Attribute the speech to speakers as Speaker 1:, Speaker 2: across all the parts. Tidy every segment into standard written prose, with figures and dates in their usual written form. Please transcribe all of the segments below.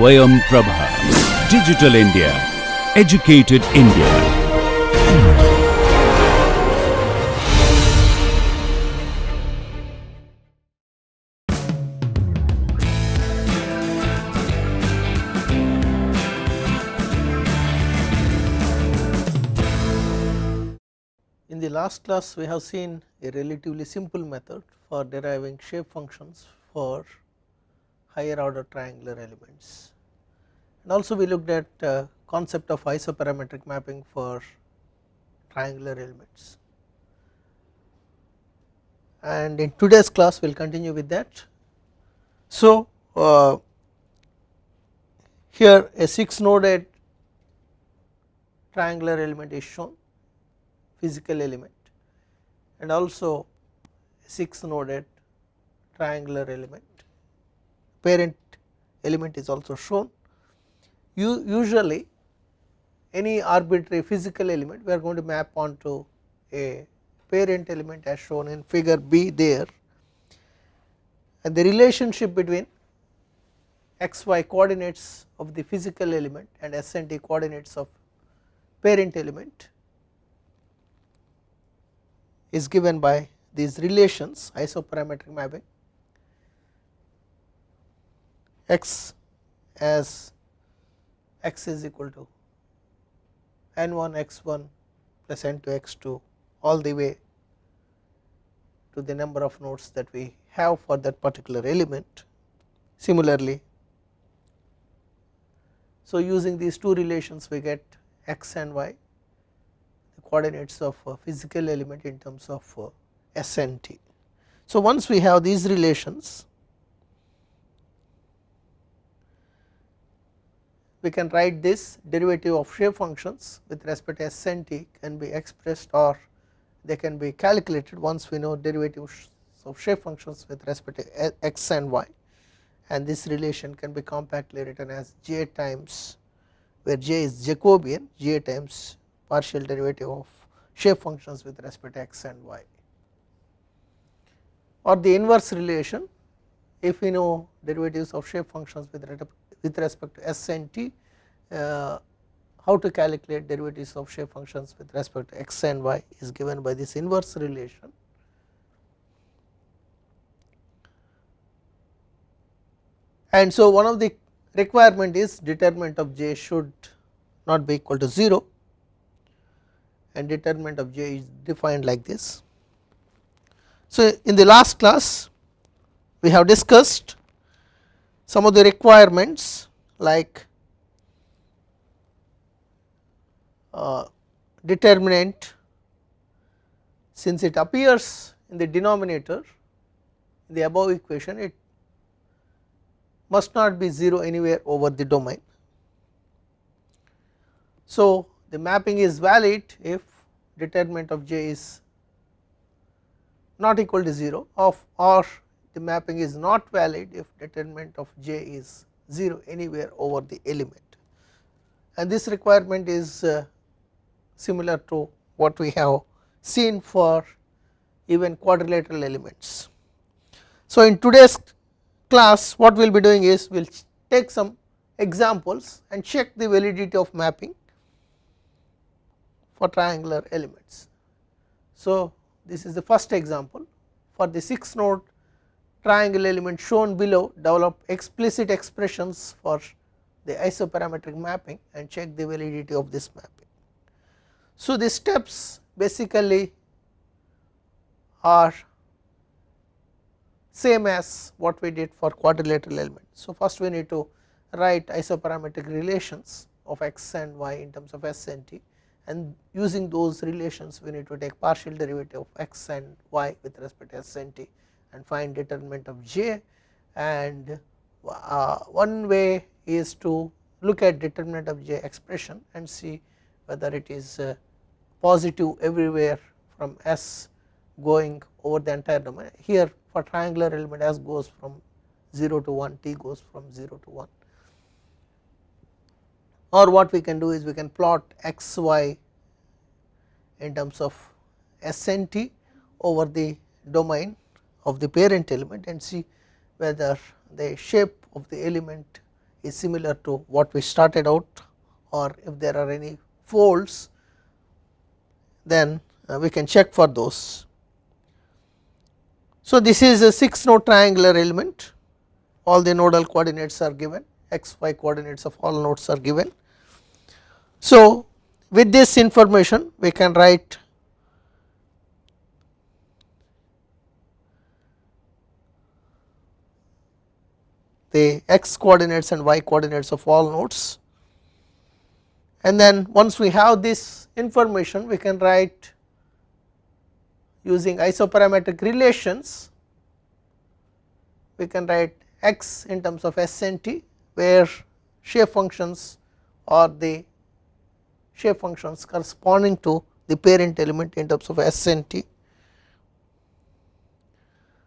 Speaker 1: Swayam Prabha. Digital India. Educated India.
Speaker 2: In the last class we have seen a relatively simple method for deriving shape functions for higher order triangular elements, and also we looked at concept of isoparametric mapping for triangular elements, and in today's class we will continue with that. So, here a 6 noded triangular element is shown, physical element, and also 6 noded triangular element, parent element is also shown. Usually any arbitrary physical element we are going to map onto a parent element as shown in figure B there, and the relationship between xy coordinates of the physical element and s and t coordinates of parent element is given by these relations isoparametric mapping. X as x is equal to n1 x1 plus n2 x2 all the way to the number of nodes that we have for that particular element. Similarly, so using these two relations we get x and y, the coordinates of a physical element in terms of s and t. So, once we have these relations, we can write this derivative of shape functions with respect to s and t can be expressed, or they can be calculated once we know derivatives of shape functions with respect to x and y, and this relation can be compactly written as j times, where j is Jacobian, j times partial derivative of shape functions with respect to x and y, or the inverse relation if we know derivatives of shape functions with respect to s and t, how to calculate derivatives of shape functions with respect to x and y is given by this inverse relation. And so, one of the requirement is determinant of j should not be equal to 0, and determinant of j is defined like this. So, in the last class we have discussed some of the requirements like determinant, since it appears in the denominator in the above equation, it must not be 0 anywhere over the domain. So, the mapping is valid if determinant of j is not equal to 0 or the mapping is not valid if determinant of j is 0 anywhere over the element, and this requirement is similar to what we have seen for even quadrilateral elements. So, in today's class what we will be doing is we will take some examples and check the validity of mapping for triangular elements. So, this is the first example. For the 6 node triangle element shown below, develop explicit expressions for the isoparametric mapping and check the validity of this mapping. So, the steps basically are same as what we did for quadrilateral element. So, first we need to write isoparametric relations of x and y in terms of s and t, and using those relations we need to take partial derivative of x and y with respect to s and t and find determinant of j, and one way is to look at determinant of j expression and see whether it is positive everywhere from s going over the entire domain. Here for triangular element s goes from 0 to 1, t goes from 0 to 1, or what we can do is we can plot x y in terms of s and t over the domain of the parent element and see whether the shape of the element is similar to what we started out, or if there are any folds, then we can check for those. So, this is a 6 node triangular element, all the nodal coordinates are given, x y coordinates of all nodes are given. So, with this information we can write the x coordinates and y coordinates of all nodes, and then once we have this information we can write using isoparametric relations, we can write x in terms of S and T, where shape functions or the shape functions corresponding to the parent element in terms of S and T.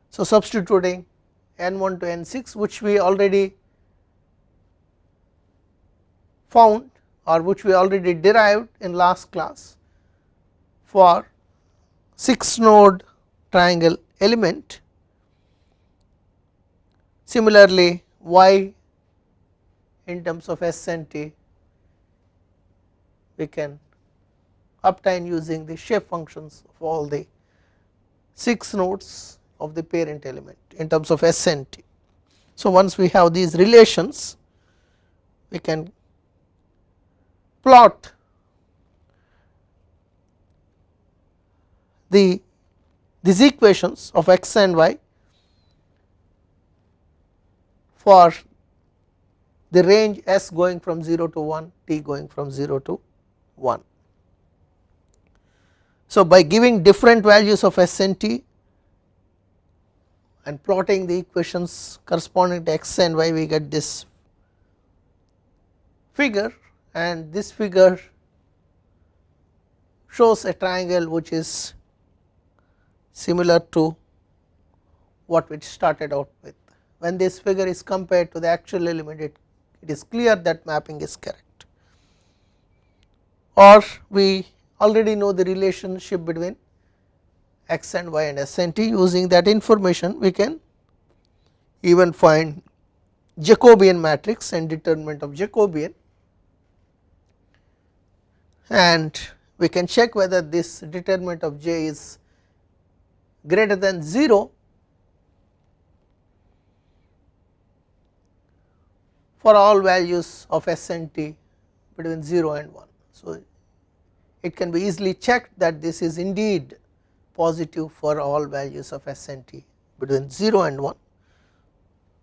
Speaker 2: So, substituting n1 to n6, which we already found or which we already derived in last class for 6 node triangle element. Similarly, y in terms of S and T we can obtain using the shape functions of all the 6 nodes of the parent element in terms of S and T. So, once we have these relations we can plot these equations of x and y for the range S going from 0 to 1, t going from 0 to 1. So, by giving different values of S and t and plotting the equations corresponding to x and y, we get this figure, and this figure shows a triangle which is similar to what we started out with. When this figure is compared to the actual element, it is clear that mapping is correct, or we already know the relationship between x and y and S and T. Using that information we can even find Jacobian matrix and determinant of Jacobian, and we can check whether this determinant of J is greater than 0 for all values of S and T between 0 and 1. So, it can be easily checked that this is indeed positive for all values of S and T between 0 and 1.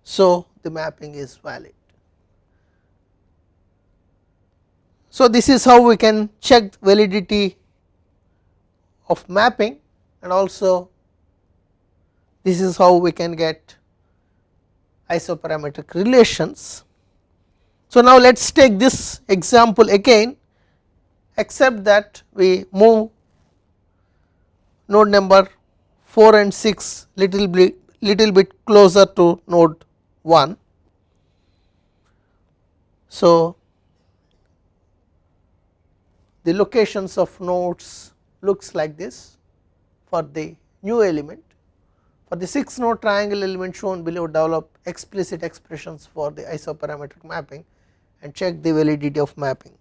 Speaker 2: So, the mapping is valid. So, this is how we can check validity of mapping, and also this is how we can get isoparametric relations. So, now let us take this example again, except that we move node number 4 and 6 little bit closer to node 1. So, the locations of nodes looks like this for the new element. For the 6 node triangle element shown below, develop explicit expressions for the isoparametric mapping and check the validity of mapping.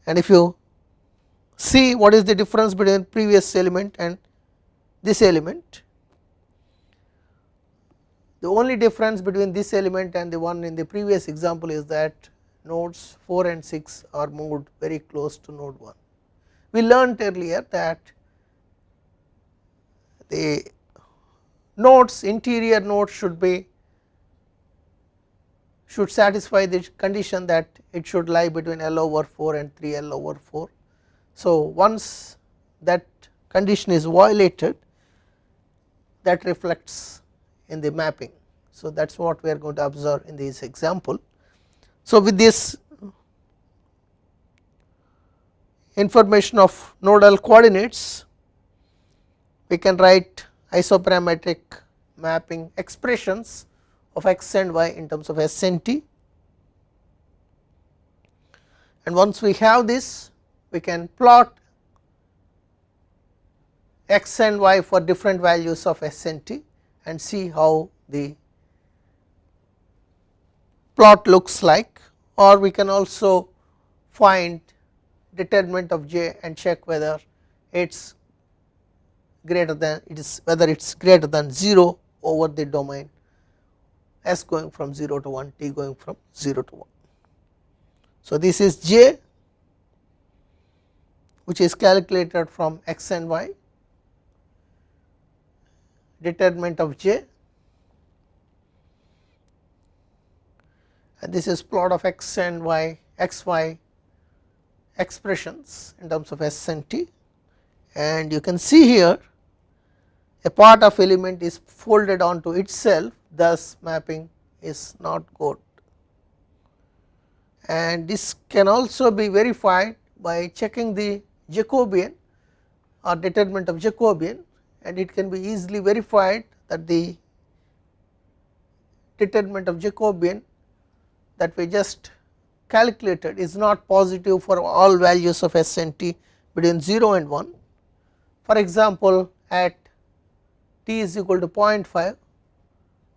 Speaker 2: And if you see what is the difference between previous element and this element, the only difference between this element and the one in the previous example is that nodes 4 and 6 are moved very close to node 1. We learned earlier that the nodes, interior nodes should satisfy the condition that it should lie between L over 4 and 3 L over 4. So, once that condition is violated, that reflects in the mapping. So, that is what we are going to observe in this example. So, with this information of nodal coordinates, we can write isoparametric mapping expressions of x and y in terms of S and T, and once we have this we can plot x and y for different values of S and T and see how the plot looks like, or we can also find determinant of j and check whether it is greater than whether it is greater than 0 over the domain s going from 0 to 1, t going from 0 to 1. So, this is j which is calculated from x and y, determinant of j, and this is plot of x and y, x y expressions in terms of s and t, and you can see here a part of element is folded onto itself, thus mapping is not good. And this can also be verified by checking the Jacobian or determinant of Jacobian, and it can be easily verified that the determinant of Jacobian that we just calculated is not positive for all values of s and t between 0 and 1. For example, at t is equal to 0.5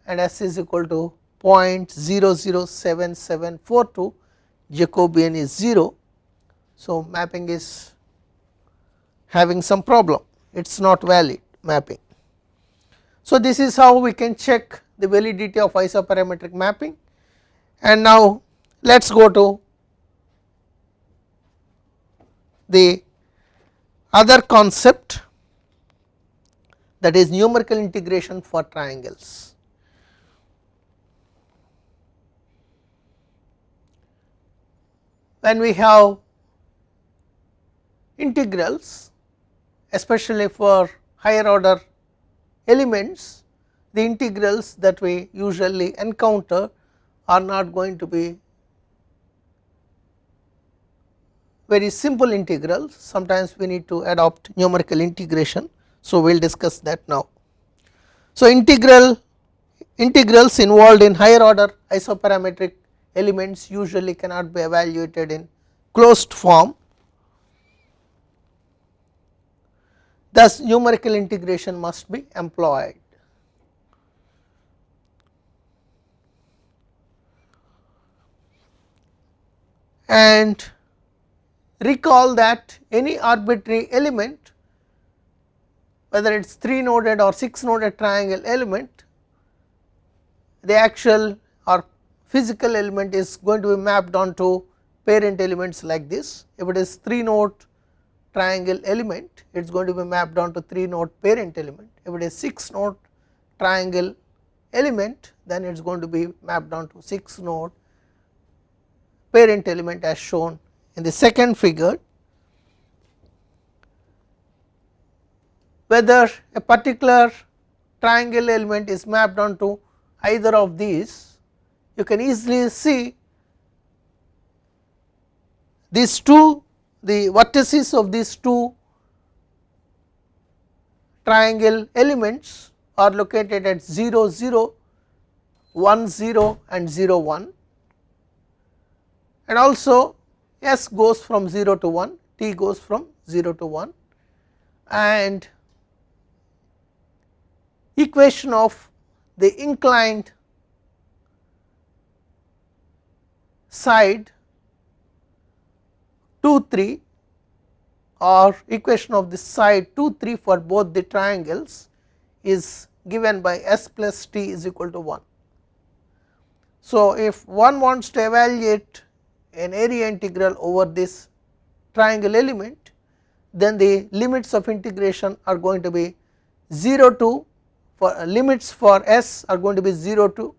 Speaker 2: and s is equal to 0.007742, Jacobian is 0. So, mapping is having some problem, it is not valid mapping. So, this is how we can check the validity of isoparametric mapping. And now let us go to the other concept, that is numerical integration for triangles. When we have integrals, especially for higher order elements, the integrals that we usually encounter are not going to be very simple integrals, sometimes we need to adopt numerical integration. So, we will discuss that now. So, integrals involved in higher order isoparametric elements usually cannot be evaluated in closed form, thus numerical integration must be employed. And recall that any arbitrary element, whether it is 3 noded or 6 noded triangle element, the actual or physical element is going to be mapped onto parent elements like this. If it is 3 node triangle element, it is going to be mapped onto 3 node parent element. If it is 6 node triangle element, then it is going to be mapped onto 6 node parent element as shown in the second figure. Whether a particular triangle element is mapped onto either of these, you can easily see these two, the vertices of these two triangle elements are located at 0 0, 1 0 and 0 1, and also s goes from 0 to 1, t goes from 0 to 1, and equation of the inclined side 2 3 or equation of the side 2 3 for both the triangles is given by s plus t is equal to 1. So, if one wants to evaluate an area integral over this triangle element, then the limits of integration are going to be 0 to, for limits for s are going to be 0 to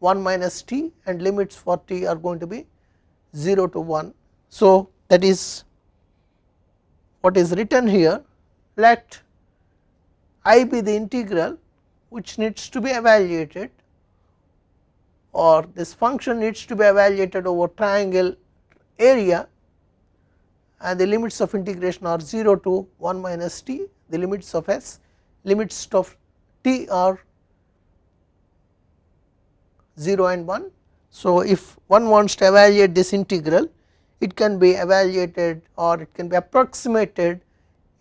Speaker 2: 1 minus t, and limits for t are going to be 0 to 1. So, that is what is written here. Let I be the integral which needs to be evaluated, or this function needs to be evaluated over triangle area, and the limits of integration are 0 to 1 minus t, the limits of s, limits of t are 0 and 1. So, if one wants to evaluate this integral, it can be evaluated or it can be approximated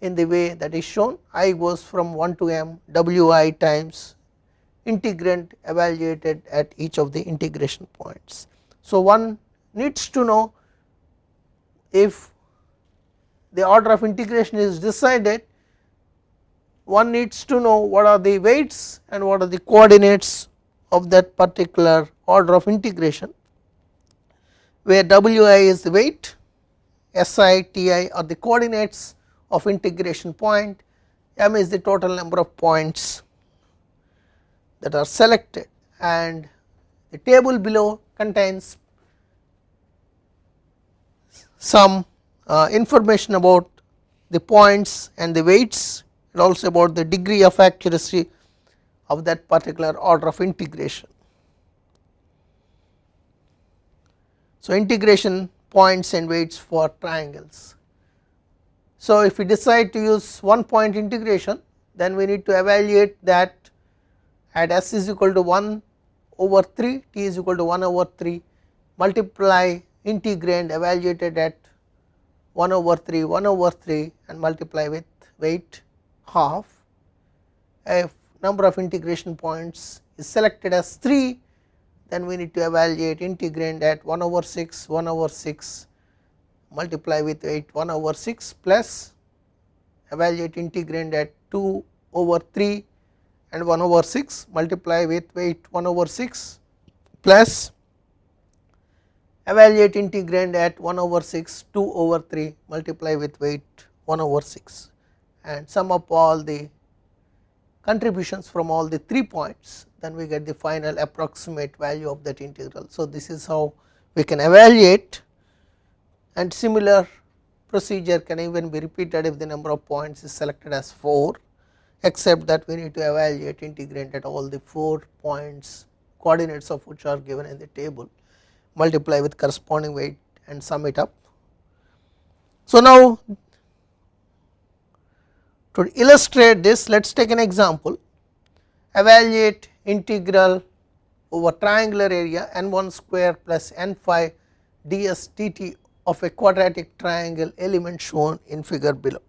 Speaker 2: in the way that is shown. I goes from 1 to m w I times integrand evaluated at each of the integration points. So, one needs to know if the order of integration is decided, one needs to know what are the weights and what are the coordinates of that particular order of integration, where Wi is the weight, Si, Ti are the coordinates of integration point, M is the total number of points that are selected, and the table below contains some information about the points and the weights, and also about the degree of accuracy of that particular order of integration. So, integration points and weights for triangles. So, if we decide to use one point integration, then we need to evaluate that at s is equal to 1 over 3, t is equal to 1 over 3, multiply integrand evaluated at 1 over 3 and multiply with weight half. If number of integration points is selected as 3, then we need to evaluate integrand at 1 over 6 multiply with weight 1 over 6 plus evaluate integrand at 2 over 3 and 1 over 6 multiply with weight 1 over 6 plus evaluate integrand at 1 over 6 2 over 3 multiply with weight 1 over 6, and sum up all the contributions from all the 3 points, then we get the final approximate value of that integral. So, this is how we can evaluate, and similar procedure can even be repeated if the number of points is selected as 4, except that we need to evaluate integrand at all the 4 points, coordinates of which are given in the table, multiply with corresponding weight and sum it up. So, now to illustrate this, let us take an example. Evaluate integral over triangular area n1 square plus n5 ds dt of a quadratic triangle element shown in figure below.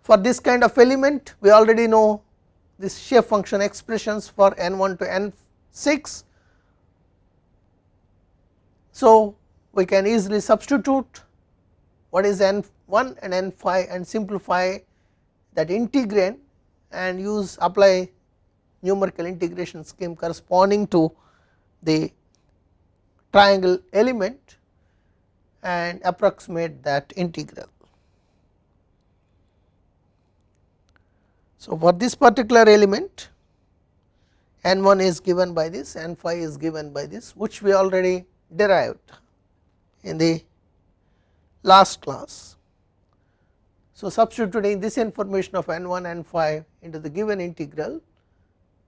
Speaker 2: For this kind of element, we already know this shape function expressions for n1 to n6. So, we can easily substitute what is n1 and n5 and simplify that integrand and apply numerical integration scheme corresponding to the triangle element and approximate that integral. So, for this particular element, n1 is given by this, n5 is given by this, which we already derived in the last class. So, substituting this information of n1 n5 into the given integral,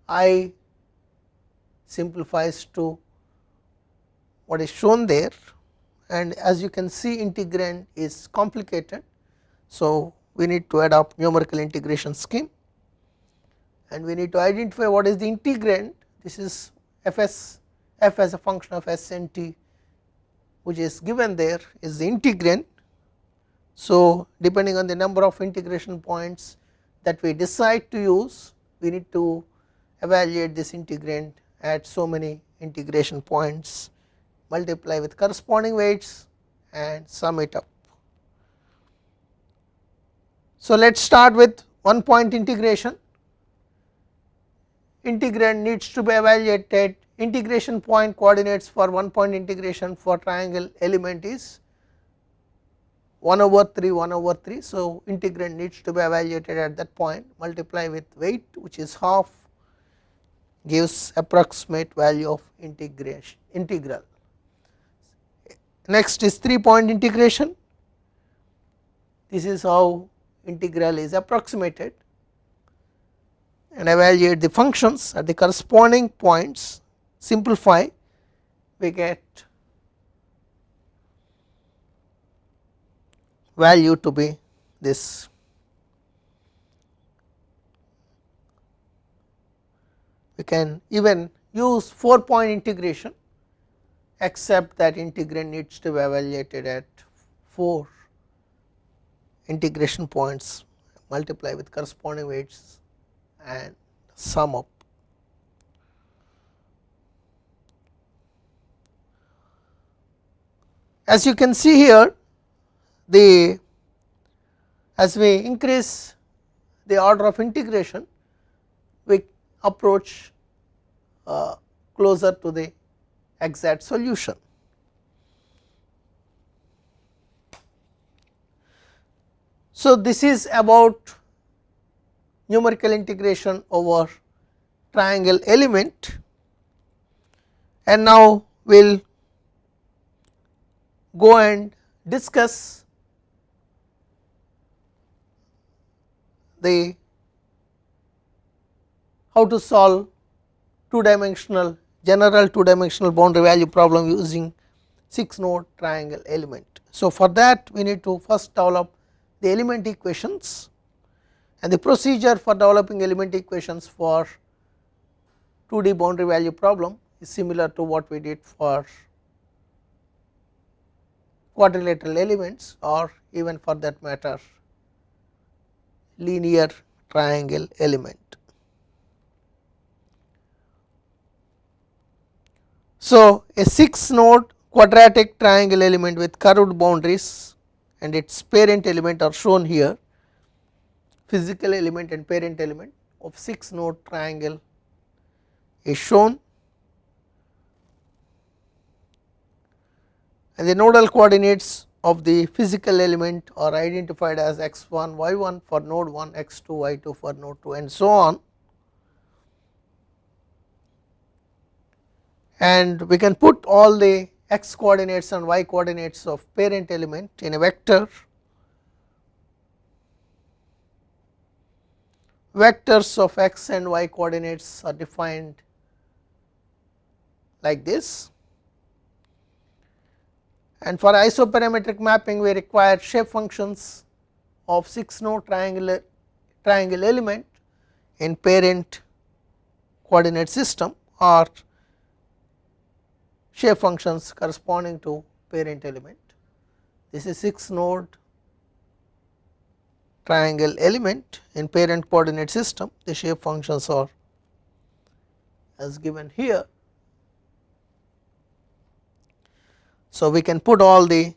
Speaker 2: I simplifies to what is shown there, and as you can see integrand is complicated. So, we need to adopt numerical integration scheme, and we need to identify what is the integrand. This is f as a function of s and t, which is given there is the integrand. So, depending on the number of integration points that we decide to use, we need to evaluate this integrand at so many integration points, multiply with corresponding weights and sum it up. So, let us start with one point integration. Integrand needs to be evaluated. Integration point coordinates for one point integration for triangle element is 1 over 3. So, integrand needs to be evaluated at that point, multiply with weight which is half, gives approximate value of integral. Next is 3 point integration. This is how integral is approximated, and evaluate the functions at the corresponding points, simplify, we get value to be this. We can even use 4 point integration, except that integrand needs to be evaluated at 4 integration points, multiply with corresponding weights and sum up. As you can see here, the as we increase the order of integration, we approach closer to the exact solution. So, this is about numerical integration over triangle element, and now we will go and discuss the how to solve two dimensional general two dimensional boundary value problem using 6 node triangle element. So, for that we need to first develop the element equations, and the procedure for developing element equations for 2D boundary value problem is similar to what we did for quadrilateral elements, or even for that matter linear triangle element. So, a 6 node quadratic triangle element with curved boundaries and its parent element are shown here. Physical element and parent element of 6 node triangle is shown, and the nodal coordinates of the physical element are identified as x1 y1 for node 1, x2 y2 for node 2, and so on. And we can put all the x coordinates and y coordinates of parent element in a vector. Vectors of x and y coordinates are defined like this, and for isoparametric mapping we require shape functions of 6 node triangle element in parent coordinate system, or shape functions corresponding to parent element. This is 6 node triangle element in parent coordinate system. The shape functions are as given here. So, we can put all the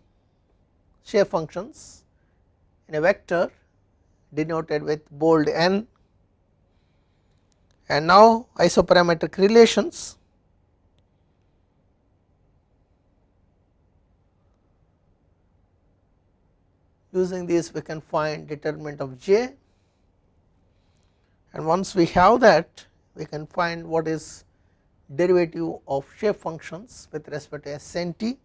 Speaker 2: shape functions in a vector denoted with bold n, and now isoparametric relations. Using this we can find determinant of j, and once we have that we can find what is derivative of shape functions with respect to s and t.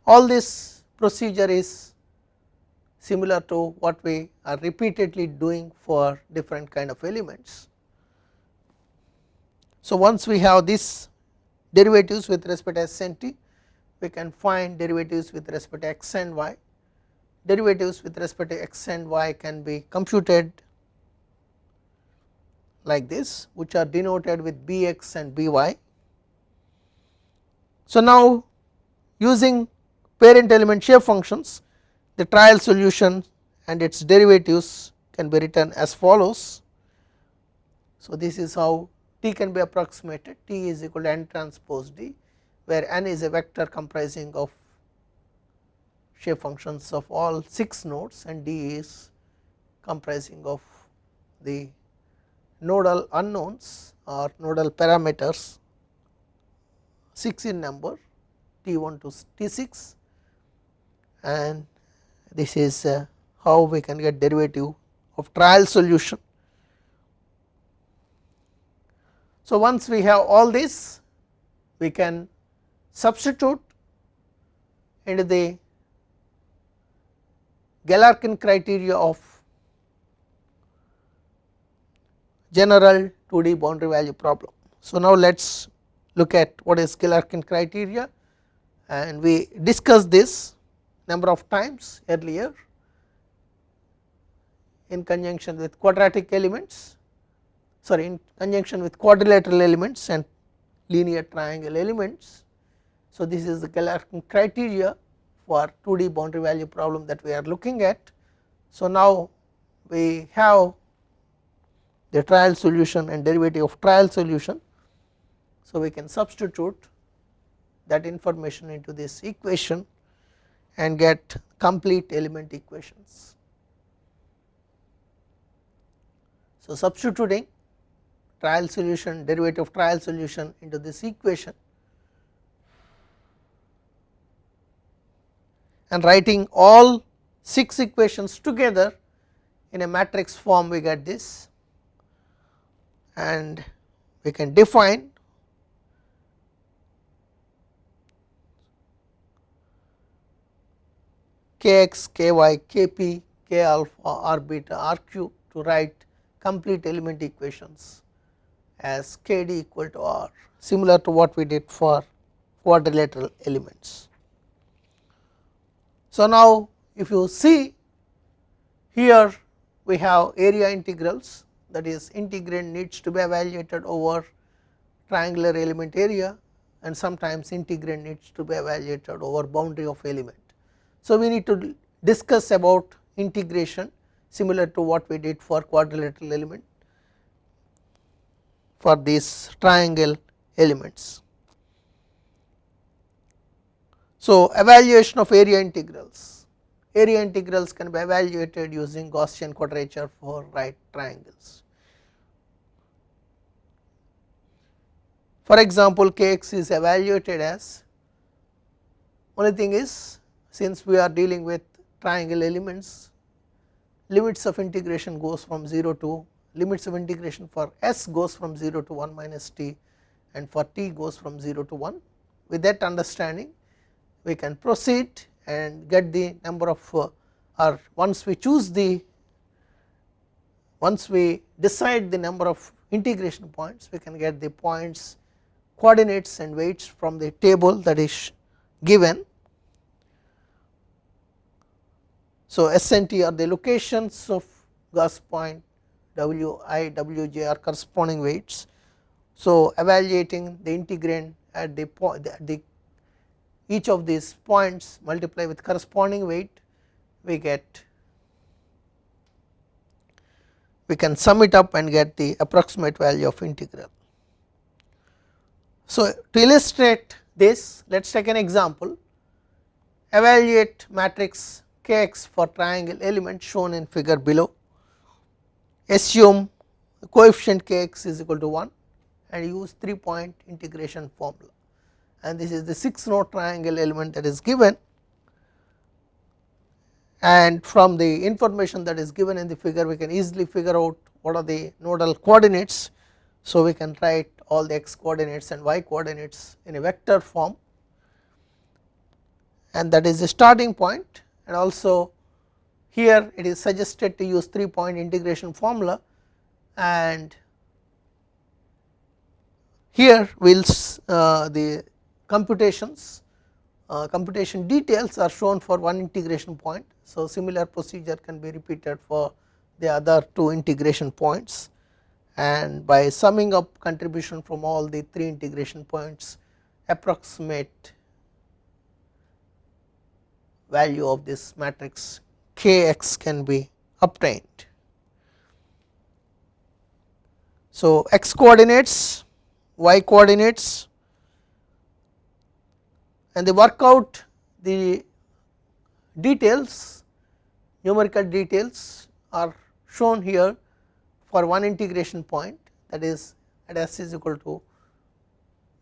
Speaker 2: All this procedure is similar to what we are repeatedly doing for different kind of elements. So, once we have these derivatives with respect to s and t, we can find derivatives with respect to x and y. Derivatives with respect to x and y can be computed like this, which are denoted with bx and by. So, now using parent element shape functions, the trial solution and its derivatives can be written as follows. So, this is how T can be approximated. T is equal to n transpose D, where n is a vector comprising of shape functions of all 6 nodes, and D is comprising of the nodal unknowns or nodal parameters 6 in number, T1 to T6, and this is how we can get derivative of trial solution. So, once we have all this, we can substitute into the Galerkin criteria of general 2D boundary value problem. So, now let us look at what is Galerkin criteria, and we discussed this number of times earlier in conjunction with quadratic elements, sorry, in conjunction with quadrilateral elements and linear triangle elements. So, this is the Galerkin criteria for 2D boundary value problem that we are looking at. So, now we have the trial solution and derivative of trial solution. So, we can substitute that information into this equation and get complete element equations. So, substituting trial solution, derivative of trial solution into this equation and writing all 6 equations together in a matrix form, we get this, and we can define kx, ky, kp, k alpha, r beta, r q to write complete element equations as kd equal to r, similar to what we did for quadrilateral elements. So, now if you see here we have area integrals, that is integrand needs to be evaluated over triangular element area, and sometimes integrand needs to be evaluated over boundary of element. So, we need to discuss about integration similar to what we did for quadrilateral element for these triangle elements. So, evaluation of area integrals can be evaluated using Gaussian quadrature for right triangles. For example, kx is evaluated as, only thing is, since we are dealing with triangle elements, limits of integration goes from 0 to, limits of integration for s goes from 0 to 1 minus t, and for t goes from 0 to 1. With that understanding, we can proceed and get the number of or once we choose the, once we decide the number of integration points, we can get the points, coordinates and weights from the table that is given. So, S and T are the locations of Gauss point, W I, W j are corresponding weights. So, evaluating the integrand at the point, each of these points multiply with corresponding weight, we can sum it up and get the approximate value of integral. So, to illustrate this, let us take an example. Evaluate matrix kx for triangle element shown in figure below. Assume coefficient kx is equal to 1 and use 3-point integration formula, and this is the 6-node triangle element that is given, and from the information that is given in the figure we can easily figure out what are the nodal coordinates. So, we can write all the x coordinates and y coordinates in a vector form, and that is the starting point, and also here it is suggested to use 3-point integration formula, and here we will the computations computation details are shown for one integration point. So, similar procedure can be repeated for the other 2 integration points, and by summing up contribution from all the 3 integration points, approximate value of this matrix kx can be obtained. So, x coordinates, y coordinates, and they work out the details, numerical details are shown here for one integration point, that is at s is equal to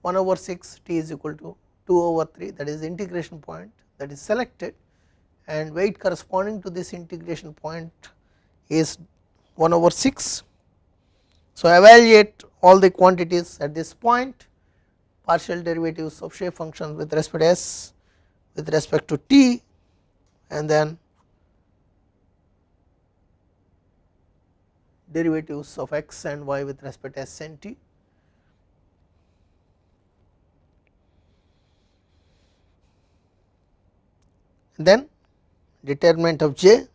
Speaker 2: 1 over 6, t is equal to 2 over 3, that is the integration point that is selected, and weight corresponding to this integration point is 1 over 6. So, evaluate all the quantities at this point, partial derivatives of shape function with respect to s, with respect to t, and then derivatives of x and y with respect to s and t. And then determinant of j.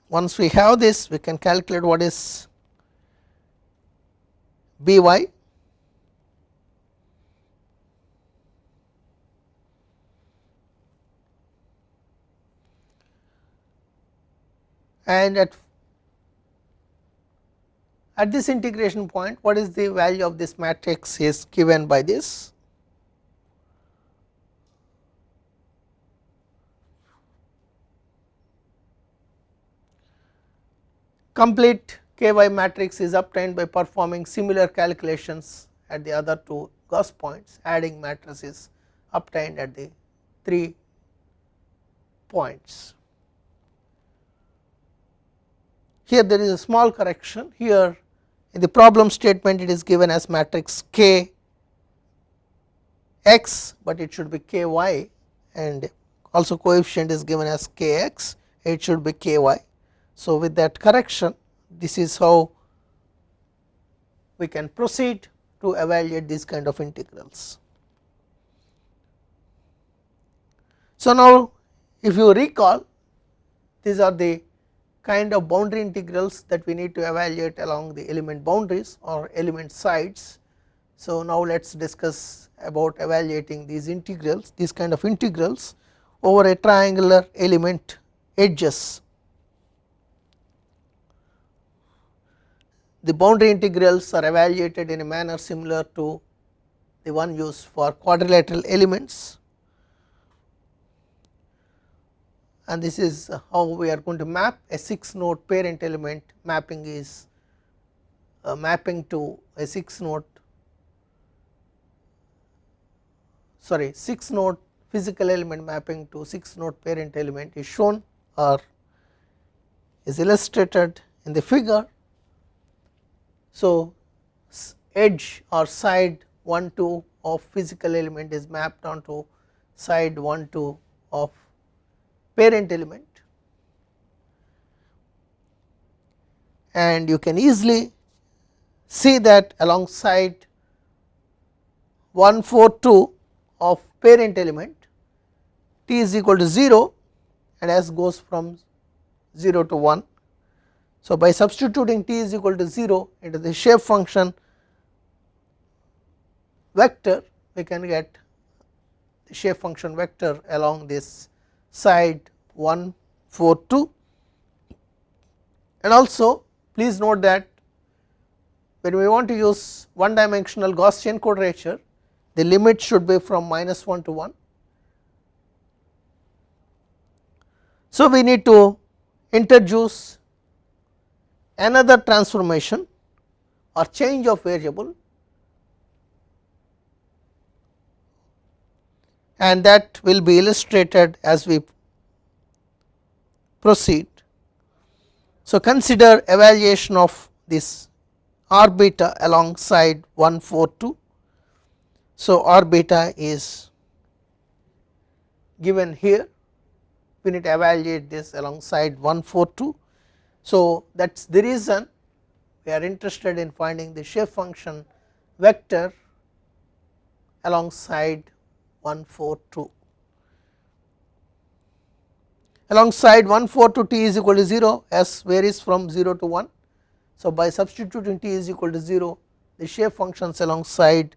Speaker 2: Once we have this, we can calculate what is by. and at this integration point what is the value of this matrix is given by this. Complete ky matrix is obtained by performing similar calculations at the other two Gauss points, adding matrix is obtained at the 3 points. Here there is a small correction, here in the problem statement it is given as matrix K x, but it should be Ky, and also coefficient is given as Kx, it should be Ky. So, with that correction this is how we can proceed to evaluate these kind of integrals. So, now if you recall, these are the kind of boundary integrals that we need to evaluate along the element boundaries or element sides. So, now let us discuss about evaluating these integrals, these kind of integrals over a triangular element edges. The boundary integrals are evaluated in a manner similar to the one used for quadrilateral elements, and this is how we are going to map a 6 node parent element. Mapping is mapping to a 6 node physical element mapping to 6 node parent element is shown or is illustrated in the figure. So, edge or side 1 2 of physical element is mapped onto side 1 2 of parent element, and you can easily see that along side 1 4 2 of parent element t is equal to 0 and s goes from 0 to 1. So, by substituting t is equal to 0 into the shape function vector, we can get the shape function vector along this side 1 4 2, and also please note that when we want to use one dimensional Gaussian quadrature, the limit should be from -1 to 1. So, we need to introduce another transformation or change of variable, and that will be illustrated as we proceed. So, consider evaluation of this r beta along side 1 4 2. So, r beta is given here, we need to evaluate this along side 1 4 2. So, that is the reason we are interested in finding the shape function vector along side 1 4 2. Along side 1 4 2 t is equal to 0, s varies from 0 to 1. So, by substituting t is equal to 0, the shape functions along side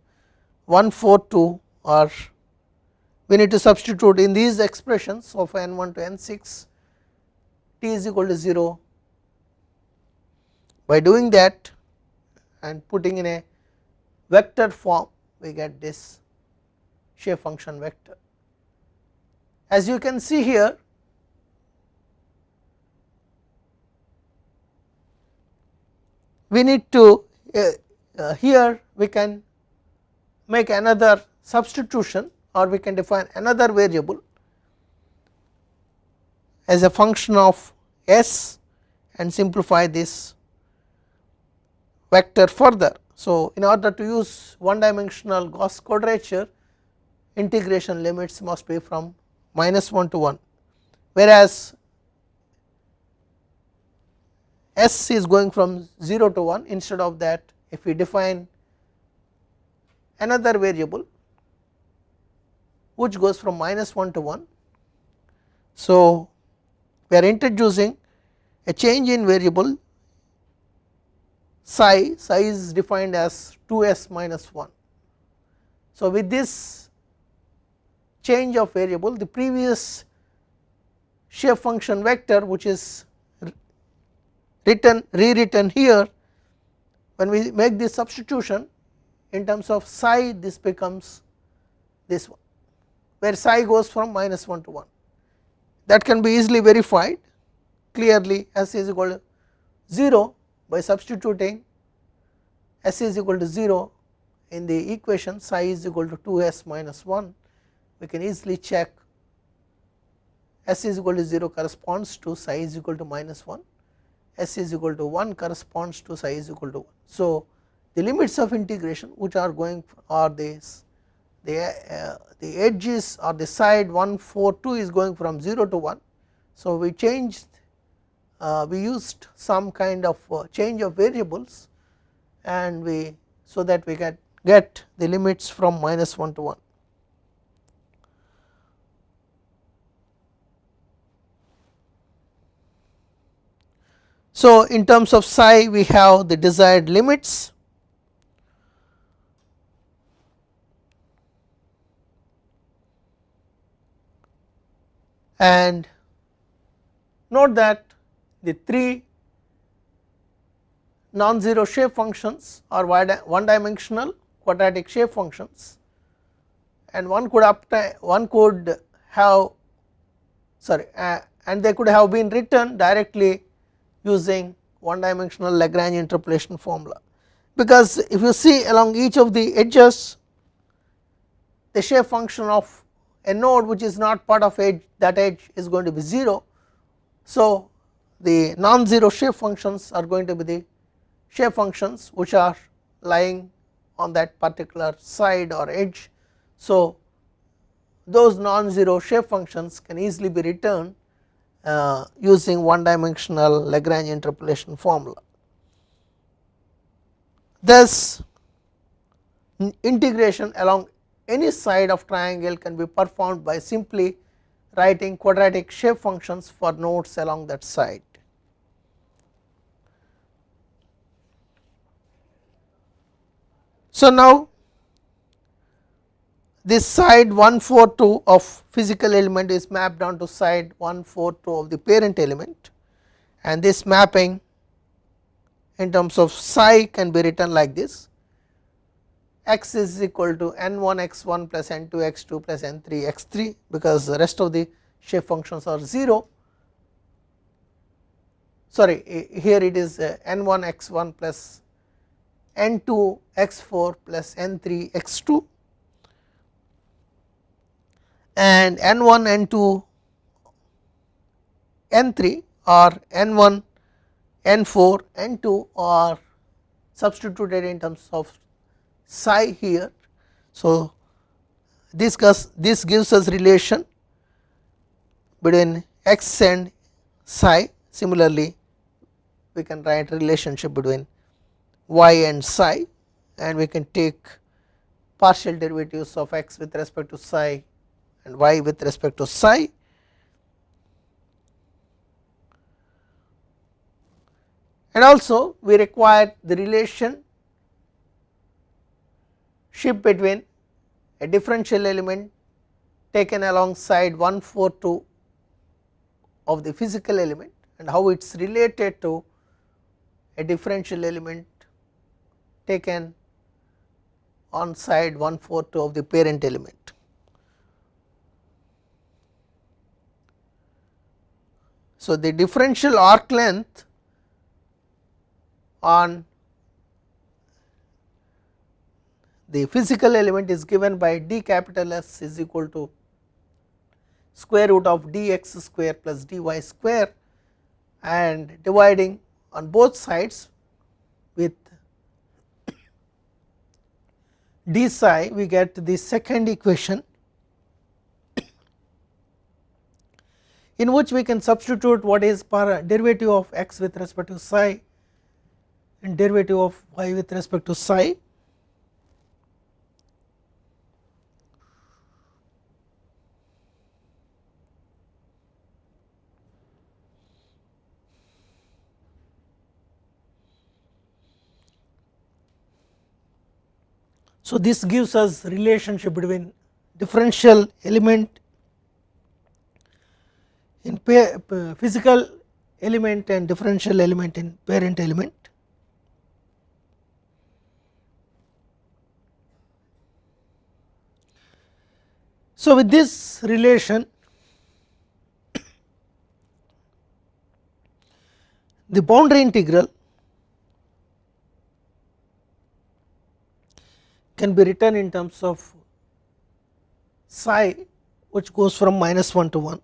Speaker 2: 1 4 2 are, we need to substitute in these expressions of n 1 to n 6, t is equal to 0. By doing that and putting in a vector form, we get this shape function vector. As you can see here, we need to here we can make another substitution, or we can define another variable as a function of s and simplify this vector further. So, in order to use one dimensional Gauss quadrature, integration limits must be from -1 to 1, whereas s is going from 0 to 1. Instead of that, if we define another variable which goes from -1 to 1. So, we are introducing a change in variable psi is defined as 2s minus 1. So, with this change of variable, the previous shape function vector which is rewritten here, when we make this substitution in terms of psi, this becomes this one, where psi goes from -1 to 1. That can be easily verified clearly. S is equal to 0 by substituting S is equal to 0 in the equation, psi is equal to 2s minus 1. We can easily check S is equal to 0 corresponds to psi is equal to -1, S is equal to 1 corresponds to psi is equal to 1. So, the limits of integration which are going are this, the edges or the side 1 4 2 is going from 0 to 1. So, we changed we used some kind of change of variables, and we so that we can get the limits from -1 to 1. So, in terms of psi we have the desired limits, and note that the 3 non-zero shape functions are one dimensional quadratic shape functions, and one could have and they could have been written directly using one dimensional Lagrange interpolation formula, because if you see along each of the edges, the shape function of a node which is not part of edge, that edge is going to be 0. So, the non-zero shape functions are going to be the shape functions which are lying on that particular side or edge. So, those non-zero shape functions can easily be written using one dimensional Lagrange interpolation formula. Thus, integration along any side of triangle can be performed by simply writing quadratic shape functions for nodes along that side. So, now this side 1 4 2 of physical element is mapped onto side 1 4 2 of the parent element, and this mapping in terms of psi can be written like this: x is equal to n1 x1 plus n2 x2 plus n3 x3, because the rest of the shape functions are 0. Sorry, here it is n1 x1 plus n2 x4 plus n3 x2, and n1 n2 n3 or n1 n4 n2 are substituted in terms of psi here. So, this gives us relation between x and psi. Similarly, we can write relationship between y and psi, and we can take partial derivatives of x with respect to psi and y with respect to psi. And also we require the relationship between a differential element taken along side 1 4 2 of the physical element, and how it is related to a differential element taken on side 1 4 2 of the parent element. So, the differential arc length on the physical element is given by d capital S is equal to square root of dx square plus dy square, and dividing on both sides with d psi, we get the second equation, in which we can substitute what is derivative of x with respect to psi and derivative of y with respect to psi. So, this gives us relationship between differential element in physical element and differential element in parent element. So, with this relation the boundary integral can be written in terms of psi which goes from -1 to 1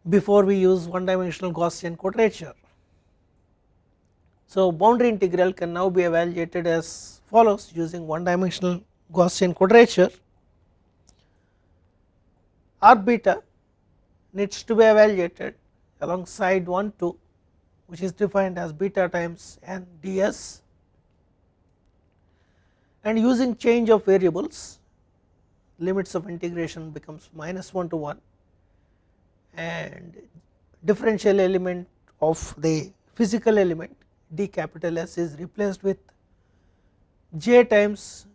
Speaker 2: before we use one dimensional Gaussian quadrature. So, boundary integral can now be evaluated as follows using one dimensional Gaussian quadrature. R beta needs to be evaluated along side 1 2 which is defined as beta times n ds, and using change of variables limits of integration becomes -1 to 1 and differential element of the physical element d capital S is replaced with j times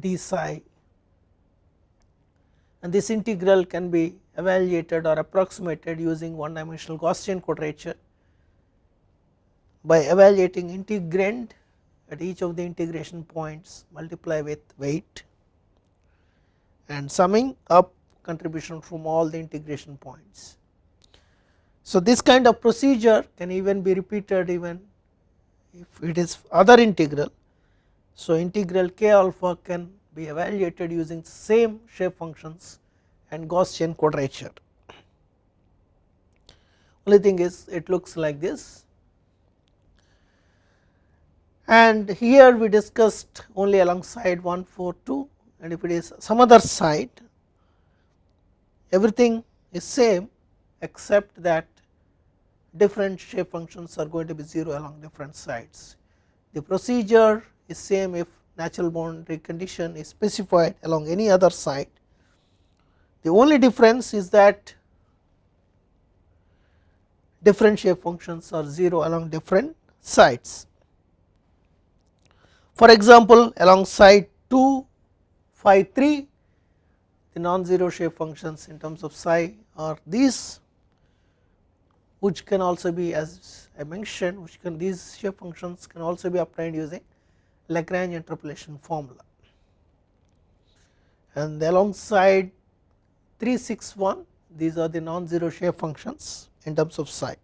Speaker 2: d psi, and this integral can be evaluated or approximated using one dimensional Gaussian quadrature by evaluating integrand at each of the integration points multiply with weight and summing up contribution from all the integration points. So, this kind of procedure can even be repeated even if it is other integral. So, integral k alpha can be evaluated using same shape functions and Gaussian quadrature. Only thing is it looks like this, and here we discussed only along side 1 4 2, and if it is some other side everything is same except that different shape functions are going to be 0 along different sides. The procedure is same if natural boundary condition is specified along any other side. The only difference is that different shape functions are 0 along different sides. For example, along side 2 5 3 the non-zero shape functions in terms of psi are these, which can also be, as I mentioned, these shape functions can also be obtained using Lagrange interpolation formula, and alongside 3 6 1 these are the non-zero shape functions in terms of psi.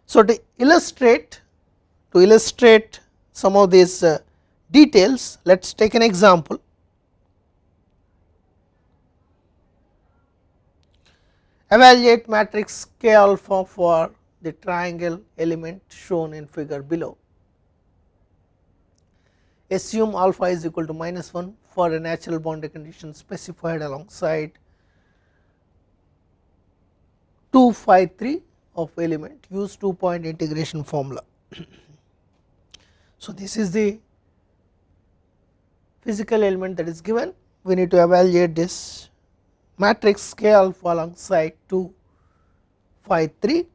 Speaker 2: So, to illustrate some of these details, let us take an example. Evaluate matrix K alpha for the triangle element shown in figure below. Assume alpha is equal to -1 for a natural boundary condition specified alongside 2 5 3 of element, use 2-point integration formula. So, this is the physical element that is given. We need to evaluate this matrix K alpha alongside 2 5 3,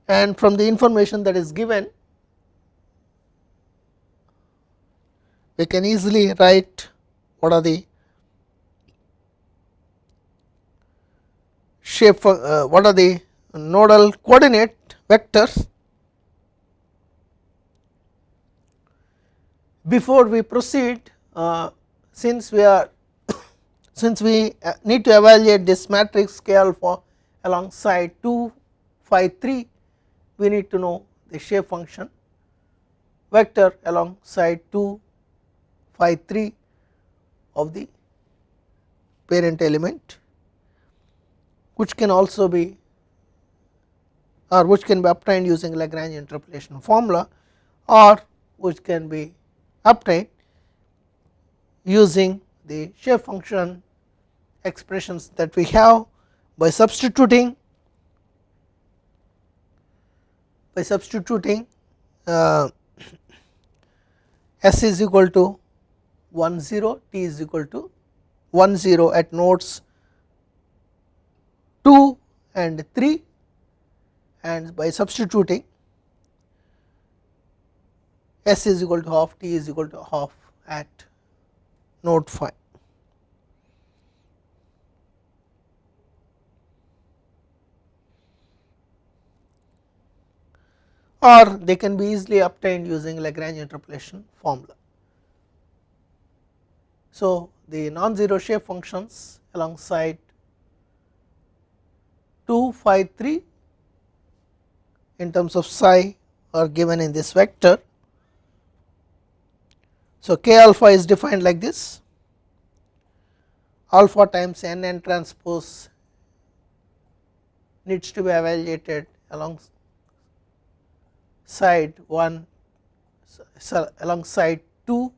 Speaker 2: and from the information that is given we can easily write what are the shape what are the nodal coordinate vectors. Before we proceed, since we need to evaluate this matrix K alpha alongside 2 5 3, we need to know the shape function vector alongside 2 5 3 of the parent element, which can also be obtained using Lagrange interpolation formula, or which can be obtained using the shape function expressions that we have by substituting S is equal to 1 0, t is equal to 1 0 at nodes 2 and 3, and by substituting S is equal to half, t is equal to half at node 5. or they can be easily obtained using Lagrange interpolation formula. So, the non-zero shape functions alongside 2, 5, 3 in terms of psi are given in this vector. So, k alpha is defined like this: alpha times n transpose needs to be evaluated alongside 1 alongside 2,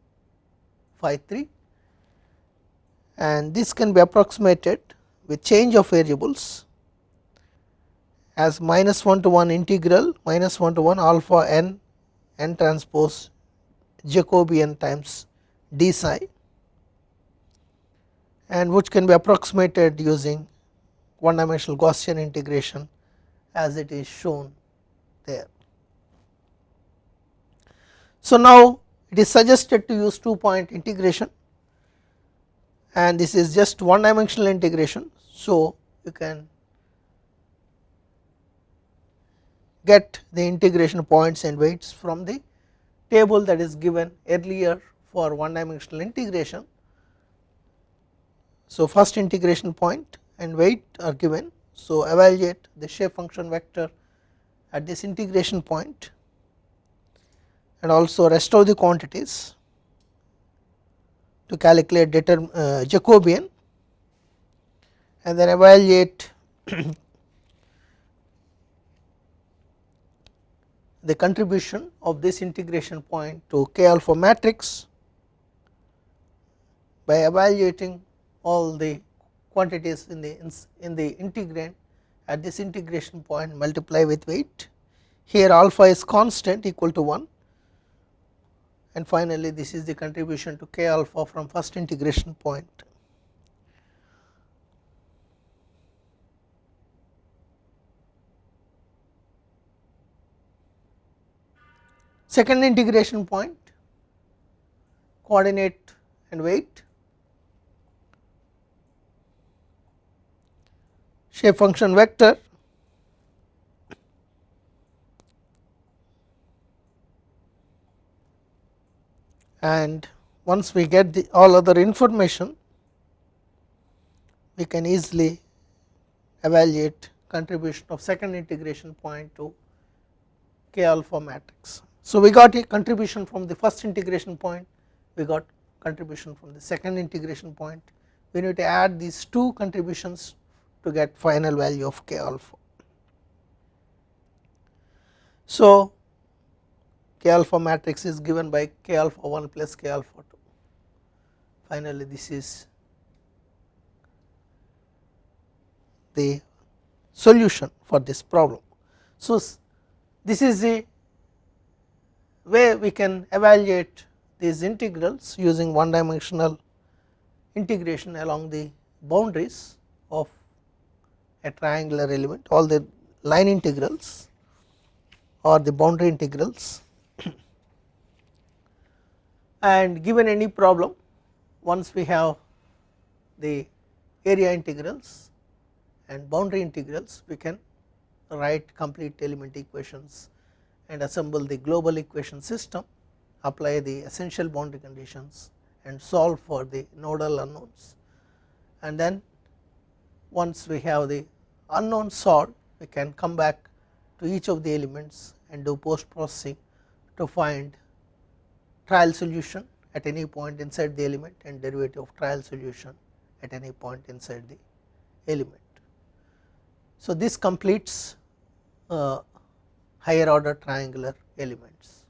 Speaker 2: 5, 3, and this can be approximated with change of variables as -1 to 1 integral -1 to 1 alpha n transpose Jacobian times d psi, and which can be approximated using one dimensional Gaussian integration as it is shown there. So, now it is suggested to use 2-point integration, and this is just one dimensional integration. So, you can get the integration points and weights from the table that is given earlier for one dimensional integration. So, first integration point and weight are given. So, evaluate the shape function vector at this integration point and also rest of the quantities to calculate Jacobian, and then evaluate the contribution of this integration point to k alpha matrix by evaluating all the quantities in the integrand at this integration point, multiply with weight. Here alpha is constant equal to 1, and finally this is the contribution to k alpha from first integration point. Second integration point, coordinate and weight, shape function vector, and once we get the all other information, we can easily evaluate contribution of second integration point to k alpha matrix. So, we got a contribution from the first integration point, we got contribution from the second integration point. We need to add these two contributions to get final value of k alpha. So, k alpha matrix is given by k alpha 1 plus k alpha 2. Finally, this is the solution for this problem. So, this is the way we can evaluate these integrals using one dimensional integration along the boundaries of a triangular element, all the line integrals or the boundary integrals. And given any problem, once we have the area integrals and boundary integrals, we can write complete element equations and assemble the global equation system, apply the essential boundary conditions and solve for the nodal unknowns. And then once we have the unknown solved, we can come back to each of the elements and do post processing to find trial solution at any point inside the element and derivative of trial solution at any point inside the element. So, this completes higher order triangular elements.